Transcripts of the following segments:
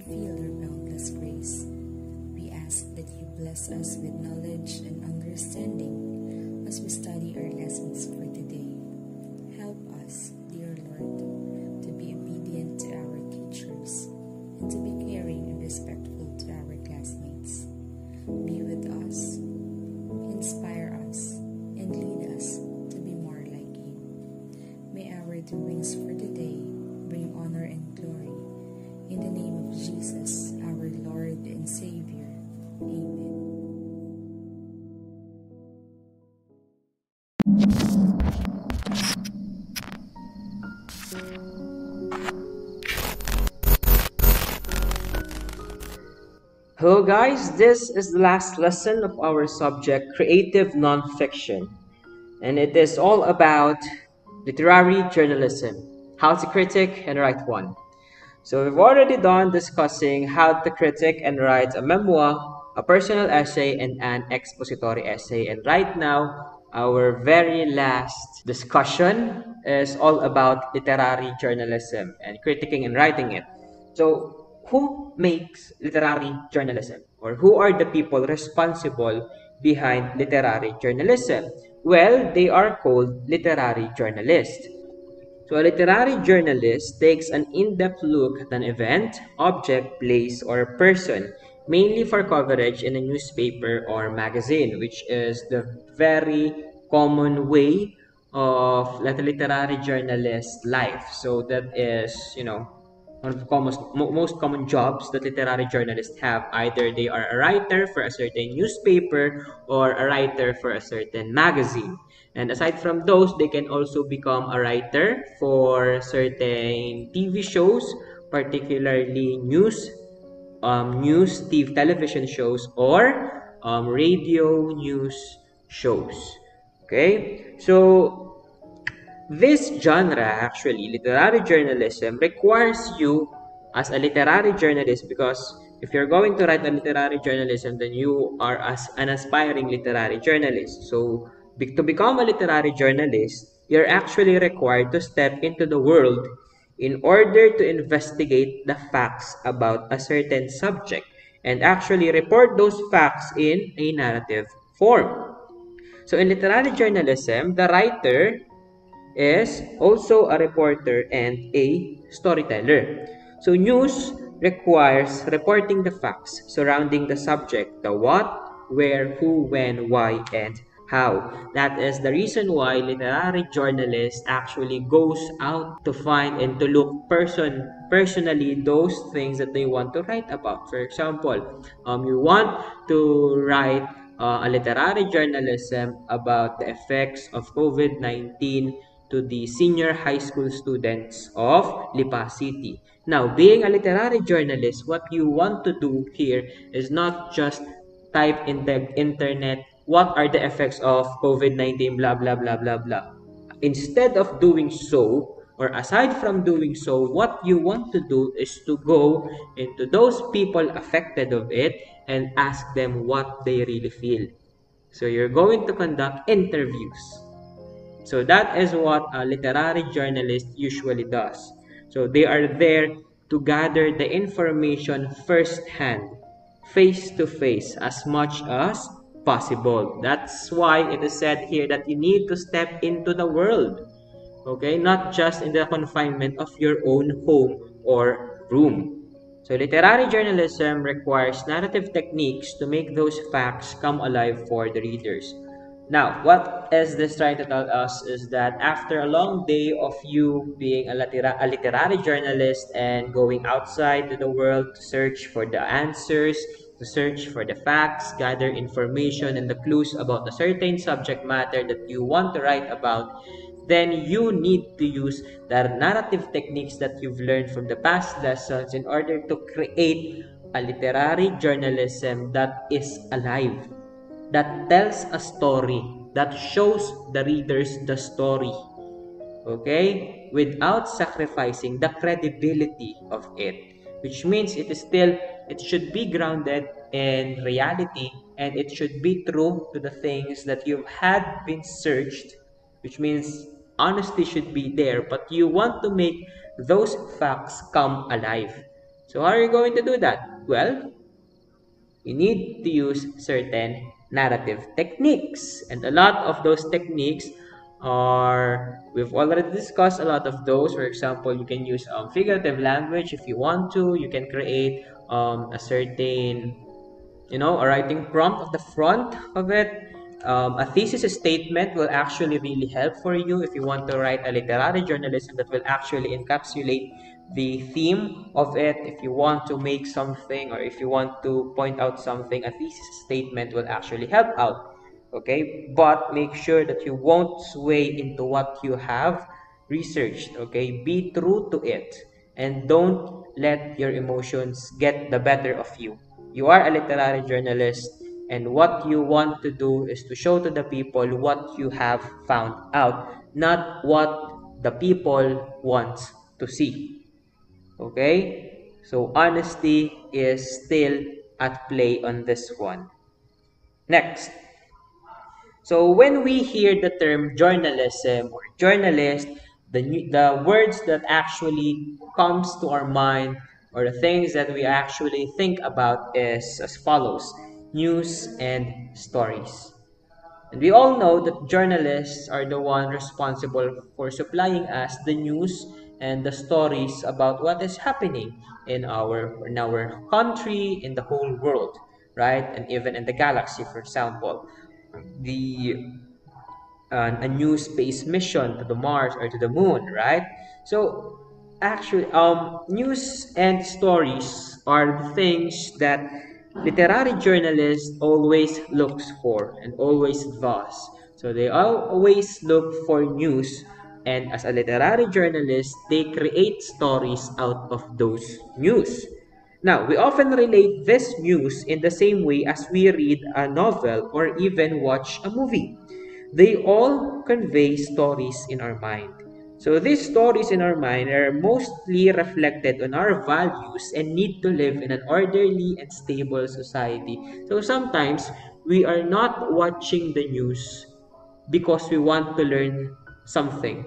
feel your boundless grace. We ask that you bless us with knowledge and understanding as we study our lessons for today. Help us, dear Lord, to be obedient to our teachers and to be caring and respectful to our classmates. Be with us, inspire us, and lead us to be more like you. May our doings for today bring honor and glory. In the name of Jesus, our Lord and Savior. Amen. Hello guys, this is the last lesson of our subject, Creative Nonfiction. And it is all about literary journalism, how to critic and write one. So we've already done discussing how to critic and write a memoir, a personal essay, and an expository essay. And right now, our very last discussion is all about literary journalism and critiquing and writing it. So who makes literary journalism, or who are the people responsible behind literary journalism? Well, they are called literary journalists. So a literary journalist takes an in-depth look at an event, object, place, or person, mainly for coverage in a newspaper or magazine, which is the very common way of a literary journalist life. So that is, one of the most common jobs that literary journalists have. Either they are a writer for a certain newspaper or a writer for a certain magazine. And aside from those, they can also become a writer for certain TV shows, particularly television shows, or radio news shows. Okay, so this genre, actually, literary journalism, requires you as a literary journalist, because if you're going to write a literary journalism, then you are as an aspiring literary journalist. So to become a literary journalist, you're actually required to step into the world in order to investigate the facts about a certain subject and actually report those facts in a narrative form. So in literary journalism, the writer is also a reporter and a storyteller. So news requires reporting the facts surrounding the subject, the what, where, who, when, why, and how. That is the reason why literary journalists actually goes out to find and to look personally those things that they want to write about. For example, you want to write a literary journalism about the effects of COVID-19 to the senior high school students of Lipa City. Now, being a literary journalist, what you want to do here is not just type in the internet, what are the effects of COVID-19, blah, blah, blah, blah, blah. Instead of doing so, or aside from doing so, what you want to do is to go into those people affected of it and ask them what they really feel. So you're going to conduct interviews. So that is what a literary journalist usually does. So they are there to gather the information firsthand, face to face, as much as possible. That's why it is said here that you need to step into the world. Okay, not just in the confinement of your own home or room. So literary journalism requires narrative techniques to make those facts come alive for the readers. Now, what is this trying to tell us is that after a long day of you being a literary journalist and going outside to the world to search for the answers, to search for the facts, gather information and the clues about a certain subject matter that you want to write about, then you need to use the narrative techniques that you've learned from the past lessons in order to create a literary journalism that is alive, that tells a story, that shows the readers the story, okay, without sacrificing the credibility of it, which means it should be grounded in reality, and it should be true to the things that you've had been searched, which means honesty should be there, but you want to make those facts come alive. So how are you going to do that? Well, you need to use certain narrative techniques. And a lot of those techniques we've already discussed a lot of those. For example, you can use figurative language if you want to. You can create a certain, a writing prompt at the front of it. A thesis statement will actually really help for you if you want to write a literary journalism that will actually encapsulate the theme of it. If you want to make something or if you want to point out something, a thesis statement will actually help out. Okay, but make sure that you won't sway into what you have researched. Okay, be true to it and don't let your emotions get the better of you. You are a literary journalist, and what you want to do is to show to the people what you have found out, not what the people want to see. Okay? So honesty is still at play on this one. Next. So when we hear the term journalism or journalist, the words that actually comes to our mind or the things that we actually think about is as follows: news and stories. And we all know that journalists are the one responsible for supplying us the news and the stories about what is happening in our country, in the whole world, right? And even in the galaxy, for example. The a new space mission to the Mars or to the moon, right? So actually, news and stories are the things that literary journalists always looks for and always does. So they always look for news, and as a literary journalist, they create stories out of those news. Now, we often relate this news in the same way as we read a novel or even watch a movie. They all convey stories in our mind. So these stories in our mind are mostly reflected on our values and need to live in an orderly and stable society. So sometimes we are not watching the news because we want to learn something.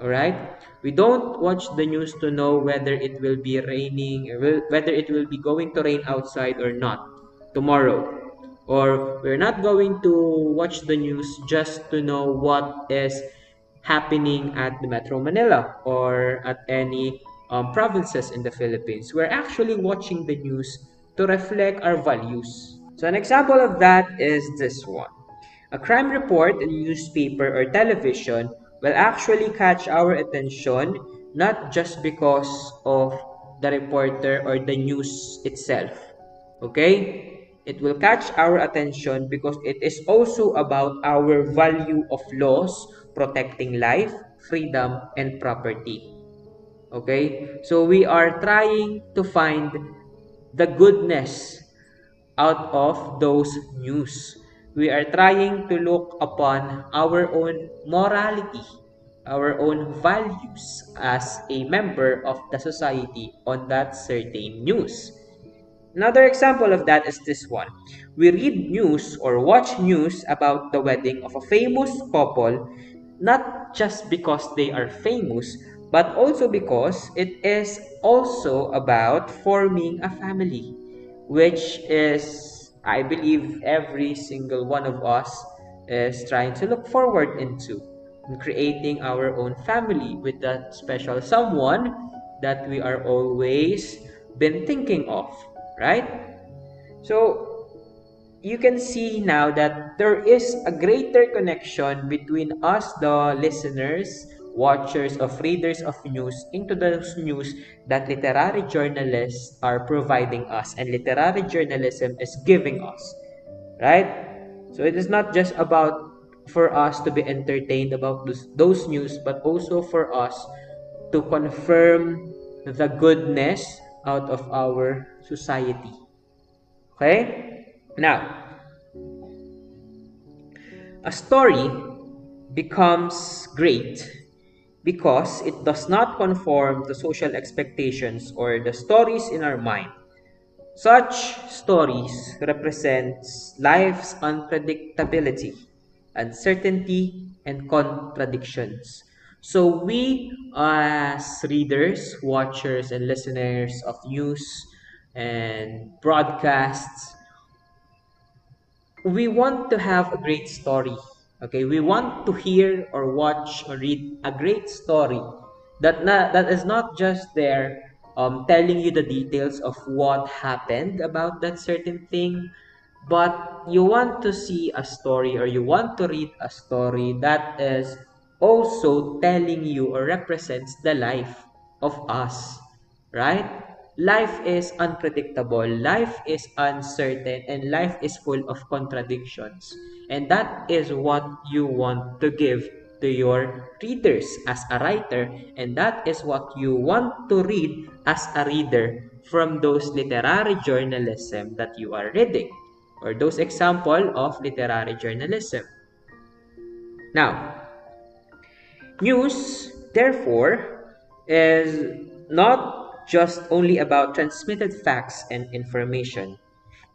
All right? We don't watch the news to know whether it will be raining or whether it will be going to rain outside or not tomorrow. Or we're not going to watch the news just to know what is happening at the Metro Manila or at any provinces in the Philippines. We're actually watching the news to reflect our values. So an example of that is this one. A crime report in newspaper or television will actually catch our attention not just because of the reporter or the news itself. Okay? It will catch our attention because it is also about our value of laws protecting life, freedom, and property. Okay? So we are trying to find the goodness out of those news. We are trying to look upon our own morality, our own values as a member of the society on that certain news. Another example of that is this one. We read news or watch news about the wedding of a famous couple, not just because they are famous, but also because it is also about forming a family, which is, I believe, every single one of us is trying to look forward into in creating our own family with that special someone that we are always been thinking of, right? So you can see now that there is a greater connection between us, the listeners, watchers of readers of news, into those news that literary journalists are providing us and literary journalism is giving us, right? So it is not just about for us to be entertained about those news, but also for us to confirm the goodness out of our society. Okay? Now, a story becomes great because it does not conform to social expectations or the stories in our mind. Such stories represents life's unpredictability, uncertainty, and contradictions. So we as readers, watchers, and listeners of news and broadcasts, we want to have a great story. Okay, we want to hear or watch or read a great story that is not just there telling you the details of what happened about that certain thing, but you want to see a story or you want to read a story that is also telling you or represents the life of us, right? Life is unpredictable, life is uncertain, and life is full of contradictions. And that is what you want to give to your readers as a writer, and that is what you want to read as a reader from those literary journalism that you are reading, or those example of literary journalism. Now, news, therefore, is not just only about transmitted facts and information.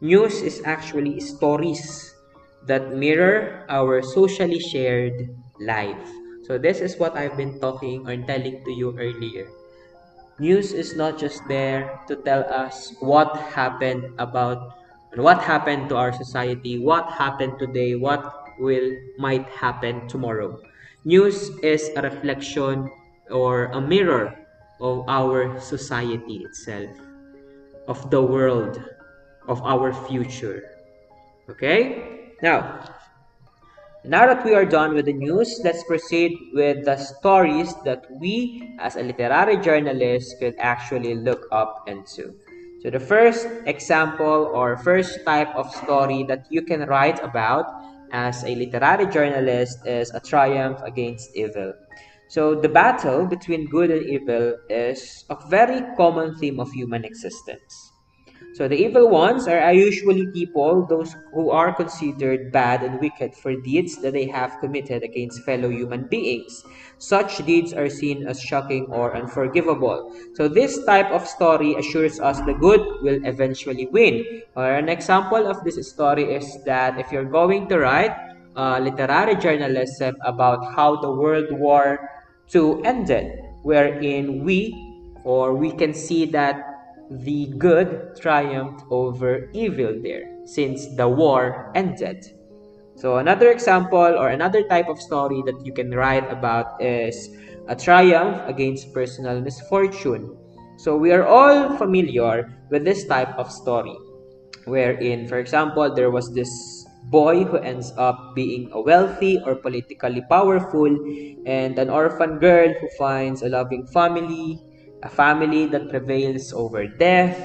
News is actually stories that mirror our socially shared life. So this is what I've been talking or telling to you earlier. News is not just there to tell us what happened to our society, what happened today, what will might happen tomorrow. News is a reflection or a mirror of our society itself, of the world, of our future. Okay? Now that we are done with the news, let's proceed with the stories that we, as a literary journalist, could actually look up into. So the first example or first type of story that you can write about as a literary journalist is a triumph against evil. So the battle between good and evil is a very common theme of human existence. So the evil ones are usually people, those who are considered bad and wicked for deeds that they have committed against fellow human beings. Such deeds are seen as shocking or unforgivable. So this type of story assures us the good will eventually win. Or an example of this story is that if you're going to write literary journalism about how the World War II ended, wherein we can see that the good triumphed over evil there since the war ended. So another example or another type of story that you can write about is a triumph against personal misfortune. So we are all familiar with this type of story wherein, for example, there was this boy who ends up being a wealthy or politically powerful, and an orphan girl who finds a loving family, a family that prevails over death,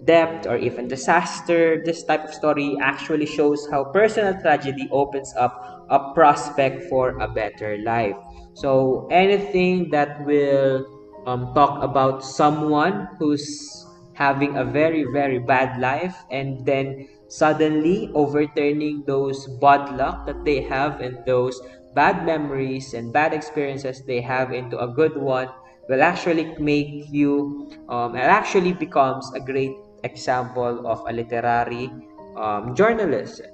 debt, or even disaster. This type of story actually shows how personal tragedy opens up a prospect for a better life. So anything that will talk about someone who's having a very, very bad life and then suddenly overturning those bad luck that they have and those bad memories and bad experiences they have into a good one will actually make you, it actually becomes a great example of a literary journalism,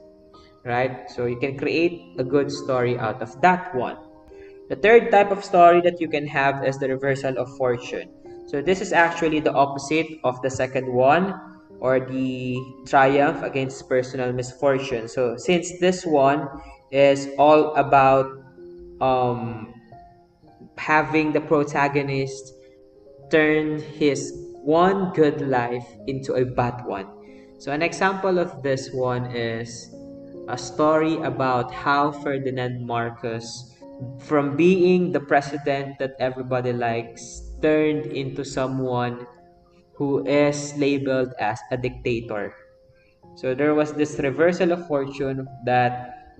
right? So you can create a good story out of that one. The third type of story that you can have is the reversal of fortune. So this is actually the opposite of the second one, or the triumph against personal misfortune. So since this one is all about um, having the protagonist turn his one good life into a bad one. So an example of this one is a story about how Ferdinand Marcos, from being the president that everybody likes, turned into someone who is labeled as a dictator. So there was this reversal of fortune that,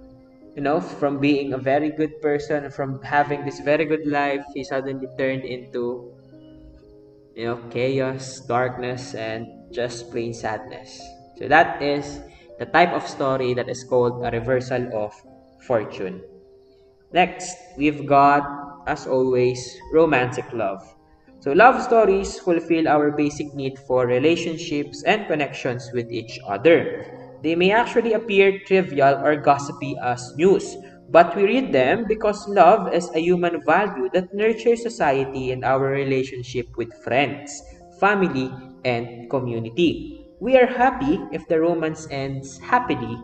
from being a very good person, from having this very good life, he suddenly turned into, chaos, darkness, and just plain sadness. So that is the type of story that is called a reversal of fortune. Next, we've got, as always, romantic love. So love stories fulfill our basic need for relationships and connections with each other. They may actually appear trivial or gossipy as news, But we read them because love is a human value that nurtures society and our relationship with friends, family, and community. We are happy if the romance ends happily,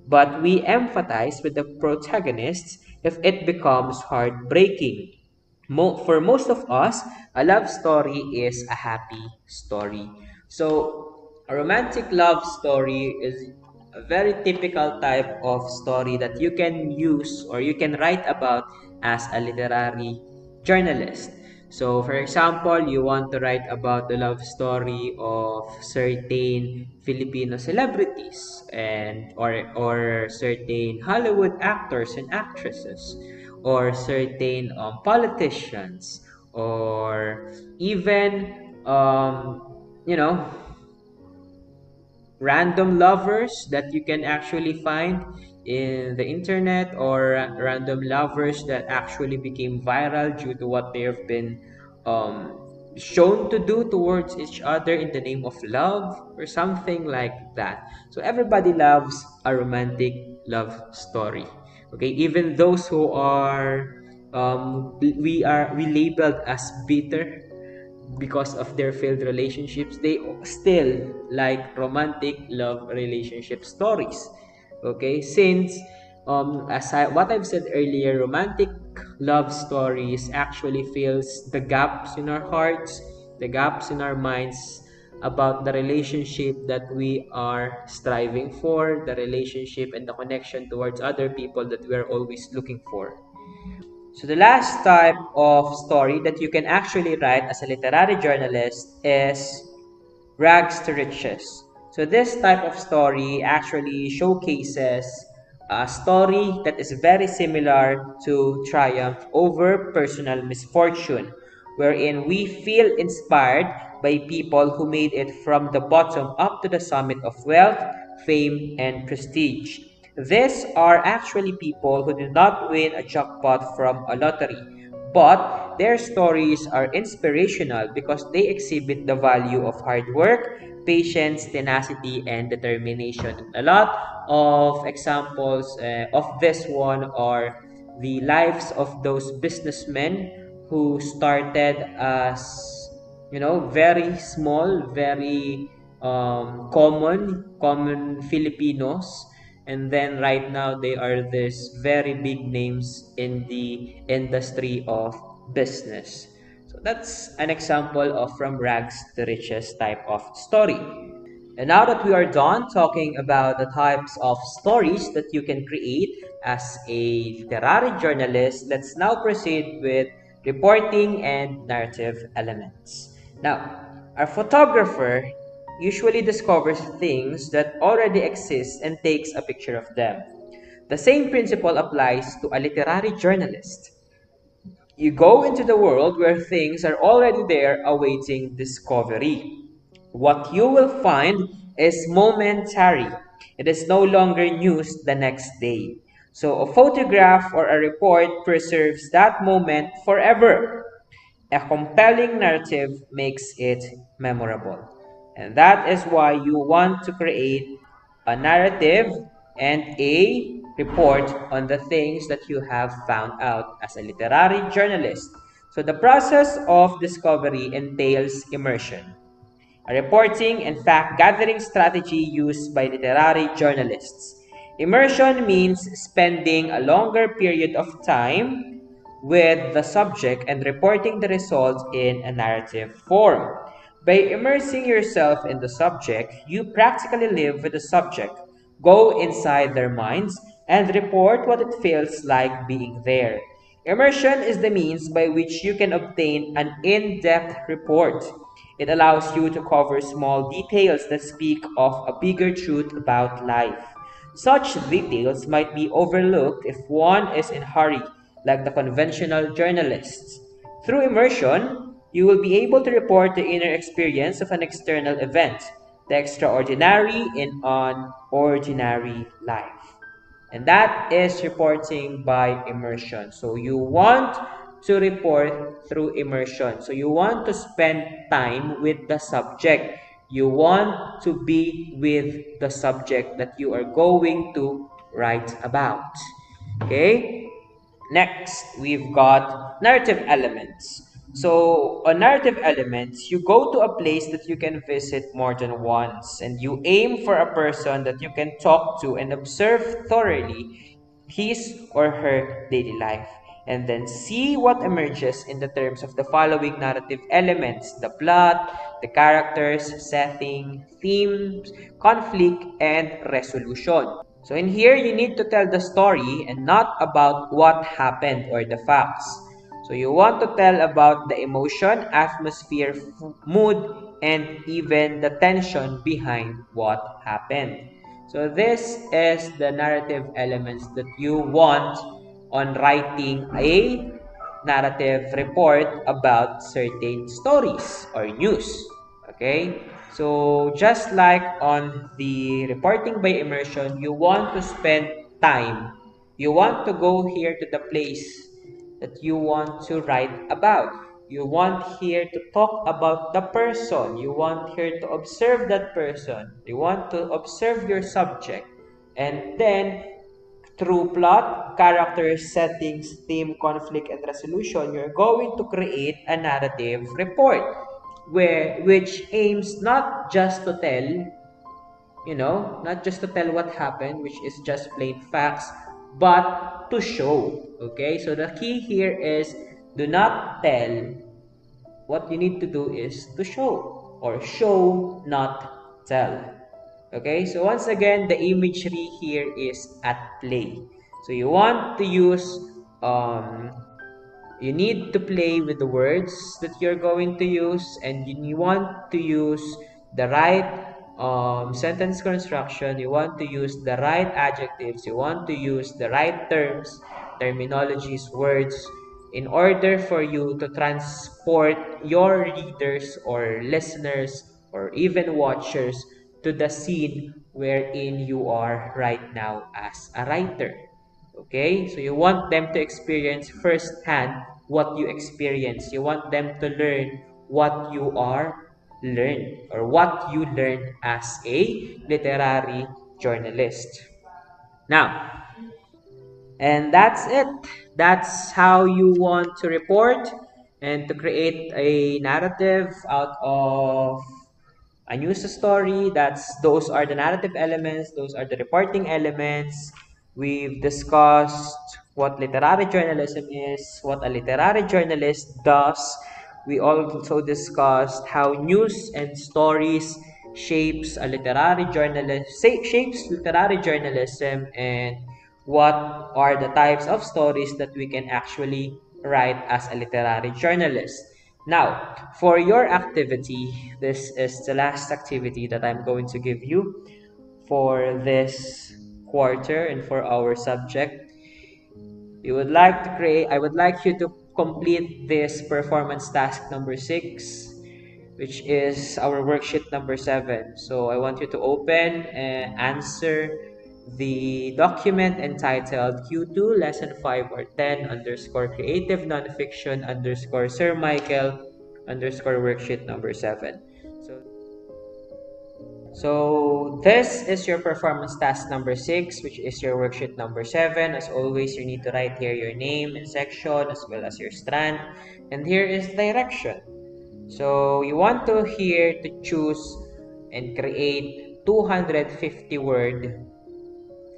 but we empathize with the protagonists if it becomes heartbreaking. For most of us, a love story is a happy story. So, a romantic love story is a very typical type of story that you can use or you can write about as a literary journalist. So, for example, you want to write about the love story of certain Filipino celebrities and or certain Hollywood actors and actresses or certain politicians or even you know random lovers that you can actually find in the internet or random lovers that actually became viral due to what they have been um, shown to do towards each other in the name of love or something like that. So everybody loves a romantic love story. Okay, even those who are we labeled as bitter because of their failed relationships, they still like romantic love relationship stories. Okay, since what I've said earlier, romantic love stories actually fills the gaps in our hearts, the gaps in our minds about the relationship that we are striving for, the relationship and the connection towards other people that we are always looking for. So the last type of story that you can actually write as a literary journalist is rags to riches. So this type of story actually showcases a story that is very similar to triumph over personal misfortune, wherein we feel inspired by people who made it from the bottom up to the summit of wealth, fame, and prestige. These are actually people who did not win a jackpot from a lottery, but their stories are inspirational because they exhibit the value of hard work, patience, tenacity, and determination. A lot of examples of this one are the lives of those businessmen who started as very small, very common Filipinos, and then right now they are these very big names in the industry of business. So that's an example of from rags to riches type of story. And now that we are done talking about the types of stories that you can create as a literary journalist, let's now proceed with reporting and narrative elements. Now, our photographer usually discovers things that already exist and takes a picture of them. The same principle applies to a literary journalist. You go into the world where things are already there awaiting discovery. What you will find is momentary. It is no longer news the next day. So a photograph or a report preserves that moment forever. A compelling narrative makes it memorable. And that is why you want to create a narrative and a report on the things that you have found out as a literary journalist. So the process of discovery entails immersion, a reporting and fact-gathering strategy used by literary journalists. Immersion means spending a longer period of time with the subject and reporting the results in a narrative form. By immersing yourself in the subject, you practically live with the subject, go inside their minds, and report what it feels like being there. Immersion is the means by which you can obtain an in-depth report. It allows you to cover small details that speak of a bigger truth about life. Such details might be overlooked if one is in a hurry, like the conventional journalists. Through immersion, you will be able to report the inner experience of an external event, the extraordinary in an ordinary life. And that is reporting by immersion. So you want to report through immersion. So you want to spend time with the subject. You want to be with the subject that you are going to write about. Okay? Next, we've got narrative elements. So, on narrative elements, you go to a place that you can visit more than once, and you aim for a person that you can talk to and observe thoroughly his or her daily life, and then see what emerges in the terms of the following narrative elements: the plot, the characters, setting, themes, conflict, and resolution. So in here, you need to tell the story and not about what happened or the facts. So you want to tell about the emotion, atmosphere, mood, and even the tension behind what happened. So this is the narrative elements that you want on writing a narrative report about certain stories or news. Okay? So just like on the reporting by immersion, you want to spend time. You want to go here to the place that you want to write about. You want here to talk about the person. You want here to observe that person. You want to observe your subject. And then through plot, characters, settings, theme, conflict, and resolution, you're going to create a narrative report which aims not just to tell, not just to tell what happened, which is just plain facts, but to show. Okay, so the key here is do not tell. What you need to do is to show, or show, not tell. Okay, so once again, the imagery here is at play. So you want to use, you need to play with the words that you're going to use, and you want to use the right sentence construction. You want to use the right adjectives. You want to use the right terms, terminologies, words, in order for you to transport your readers or listeners or even watchers to the scene wherein you are right now as a writer. Okay? So you want them to experience firsthand what you experience. You want them to learn what you are learned or what you learned as a literary journalist. Now, and that's it. That's how you want to report and to create a narrative out of a news story. Those are the narrative elements, those are the reporting elements. We've discussed what literary journalism is, what a literary journalist does. We also discussed how news and stories shapes literary journalism, and what are the types of stories that we can actually write as a literary journalist. Now, for your activity, this is the last activity that I'm going to give you for this quarter and for our subject. I would like you to complete this performance task number 6, which is our worksheet number 7. So I want you to open and answer the document entitled Q2 Lesson 5 or 10 underscore creative nonfiction underscore Sir Michael underscore worksheet number 7. So this is your performance task number 6, which is your worksheet number 7. As always, you need to write here your name and section as well as your strand. And here is direction. So you want to here to choose and create 250 word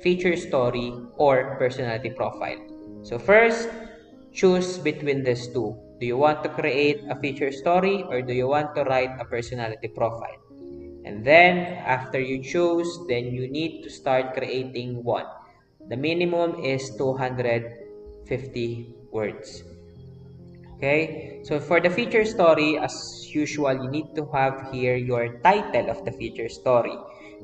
feature story or personality profile. So first, choose between these two. Do you want to create a feature story or do you want to write a personality profile? And then after you choose, then you need to start creating one. The minimum is 250 words. Okay, so for the feature story, as usual, you need to have here your title of the feature story.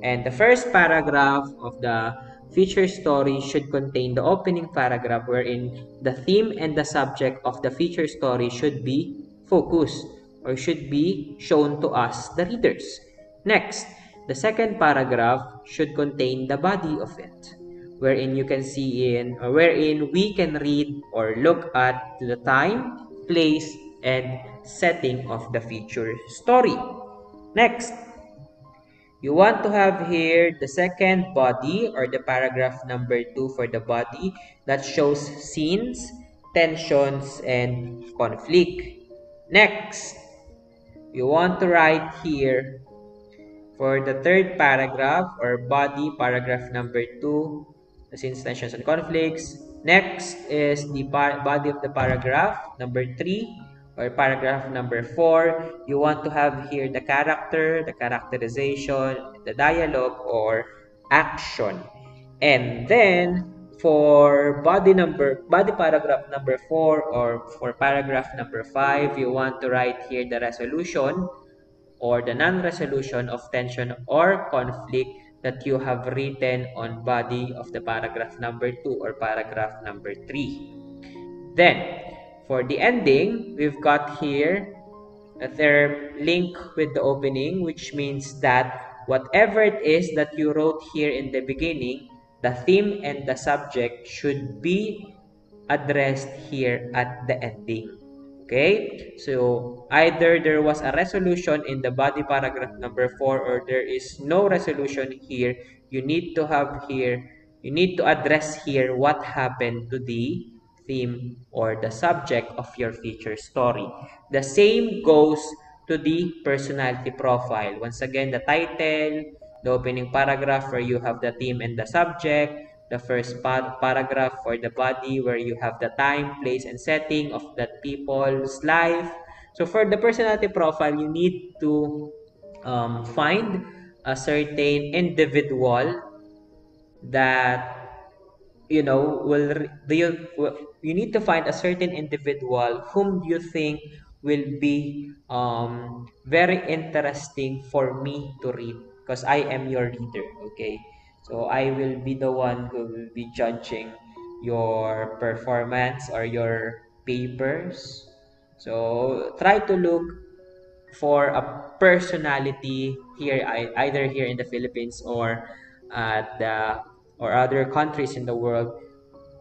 And the first paragraph of the feature story should contain the opening paragraph wherein the theme and the subject of the feature story should be focused or should be shown to us, the readers. Next, the second paragraph should contain the body of it, wherein you can see wherein we can read or look at the time, place, and setting of the feature story. Next, You want to have here the second body or the paragraph number 2 for the body that shows scenes, tensions, and conflict. Next, you want to write here for the third paragraph or body, paragraph number 2, the scenes, tensions, and conflicts. Next is the body of the paragraph number 3 or paragraph number 4. You want to have here the character, the characterization, the dialogue, or action. And then for body paragraph number 4 or for paragraph number 5, you want to write here the resolution or the non-resolution of tension or conflict that you have written on body of the paragraph number 2 or paragraph number 3. Then, for the ending, we've got here their link with the opening, which means that whatever it is that you wrote here in the beginning, the theme and the subject should be addressed here at the ending. Okay, so either there was a resolution in the body paragraph number 4 or there is no resolution here. You need to have here, you need to address here what happened to the theme or the subject of your feature story. The same goes to the personality profile. Once again, the title, the opening paragraph where you have the theme and the subject, the first paragraph for the body where you have the time, place, and setting of that people's life. So for the personality profile, you need to find a certain individual that you need to find a certain individual whom you think will be very interesting for me to read because I am your reader. Okay, so I will be the one who will be judging your performance or your papers. So try to look for a personality here, either here in the Philippines or the or other countries in the world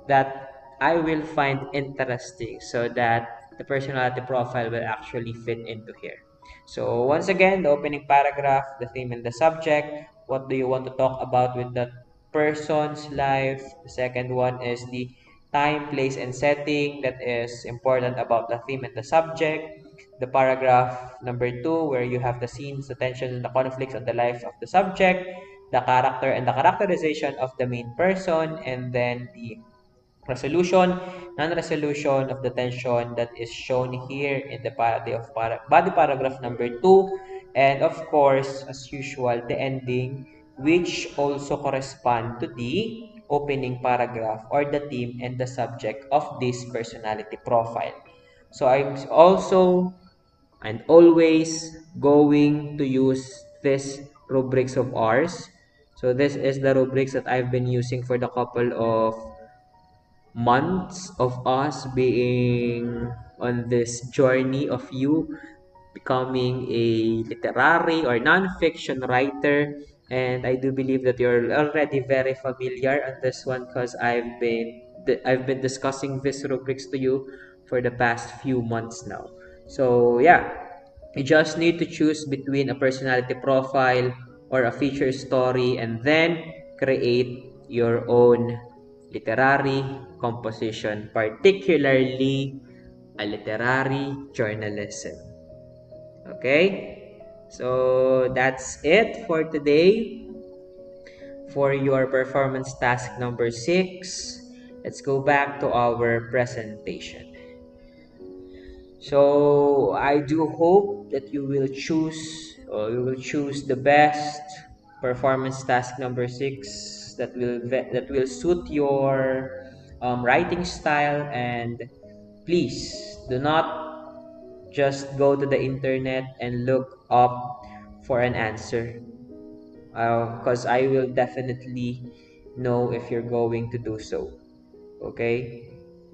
that I will find interesting so that the personality profile will actually fit into here. So once again, the opening paragraph, the theme and the subject, what do you want to talk about with that person's life? The second one is the time, place, and setting that is important about the theme and the subject. The paragraph number 2 where you have the scenes, the tension, and the conflicts on the life of the subject, the character and the characterization of the main person, and then the resolution, non-resolution of the tension that is shown here in the body paragraph number 2, and of course, as usual, the ending, which also correspond to the opening paragraph or the theme and the subject of this personality profile. So I'm also and always going to use this rubrics of ours. So this is the rubrics that I've been using for the couple of months of us being on this journey of you becoming a literary or non-fiction writer, and I do believe that you're already very familiar on this one because I've been discussing this rubrics to you for the past few months now. So yeah, you just need to choose between a personality profile or a feature story and then create your own literary composition, particularly a literary journalism. Okay? So that's it for today for your performance task number 6. Let's go back to our presentation. So I do hope that you will choose the best performance task number 6 that will suit your writing style, and please do not just go to the internet and look up for an answer because I will definitely know if you're going to do so. Okay,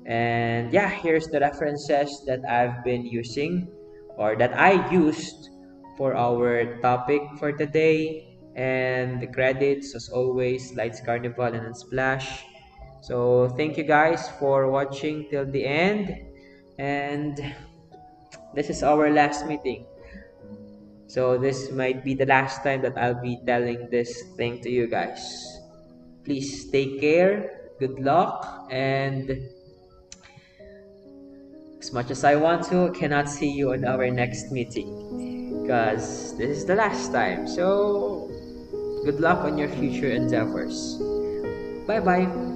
and yeah, here's the references that I've been using or that I used for our topic for today, and the credits as always, Lights Carnival and Unsplash. So thank you guys for watching till the end, and this is our last meeting. So this might be the last time that I'll be telling this thing to you guys. Please take care, good luck, and as much as I want to, I cannot see you on our next meeting because this is the last time. So good luck on your future endeavors. Bye-bye.